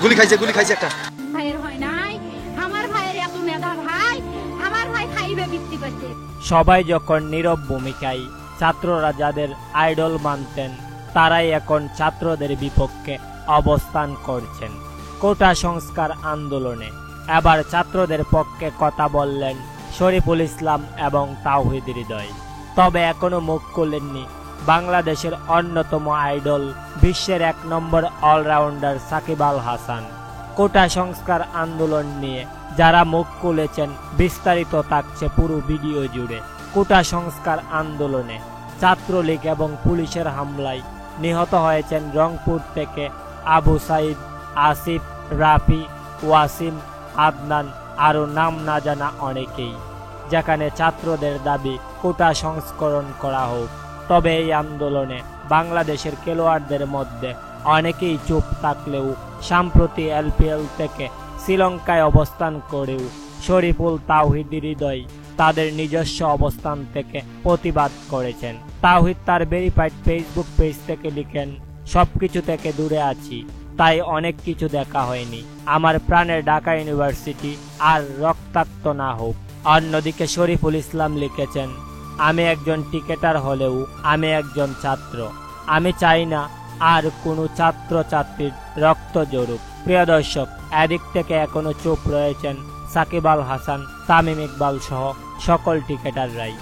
গুলি খাইছে একটা। ভাইয়ের হয় নাই, আমার ভাইয়ের এত মেধা ভাই, আমার ভাই খাইবে বৃত্তি করতে। সবাই যখন নীরব ভূমিকায় ছাত্ররা যাদের আইডল মানতেন তারাই এখন ছাত্রদের বিপক্ষে অবস্থান করছেন। কোটা সংস্কার আন্দোলনে এবার ছাত্রদের পক্ষে কথা বললেন শরীফুল ইসলাম এবং তাওহিদ হৃদয়। তবে এখনো মুখ খুলেননি বাংলাদেশের অন্যতম আইডল, বিশ্বের 1 নম্বর অলরাউন্ডার সাকিব আল হাসান। কোটা সংস্কার আন্দোলন নিয়ে যারা মুখ খুলেছেন বিস্তারিত থাকছে পুরো ভিডিও জুড়ে। কোটা সংস্কার আন্দোলনে ছাত্রলীগ এবং পুলিশের হামলায় নিহত হয়েছেন রংপুর থেকে আবু সাইদ, আসিফ, রাফি, ওয়াসিম, আদনান, আরও নাম না জানা অনেকেই। যেখানে ছাত্রদের দাবি কোটা সংস্করণ করা হোক। তবে এই আন্দোলনে বাংলাদেশের খেলোয়াড়দের মধ্যে অনেকেই চুপ থাকলেও সাম্প্রতি এলপিএল থেকে শ্রীলঙ্কায় অবস্থান করেও শরীফুল, তাওহিদ হৃদয় তাদের নিজস্ব অবস্থান থেকে প্রতিবাদ করেছেন। তাওহিদ তার ভেরিফাইড ফেসবুক পেজ থেকে লিখেন, সবকিছু থেকে দূরে আছি, তাই অনেক কিছু দেখা হয়নি। আমার প্রাণের ঢাকা ইউনিভার্সিটি আর রক্তাক্ত না হোক। অন্যদিকে শরীফুল ইসলাম লিখেছেন, আমি একজন টিকেটার হলেও আমি একজন ছাত্র। আমি চাই না আর কোনো ছাত্র ছাত্রীর রক্ত ঝরুক। প্রিয় দর্শক, এদিক থেকে এখনো চুপ রয়েছেন সাকিব আল হাসান, তামিম ইকবাল সহ সকল টিকেটাররাই।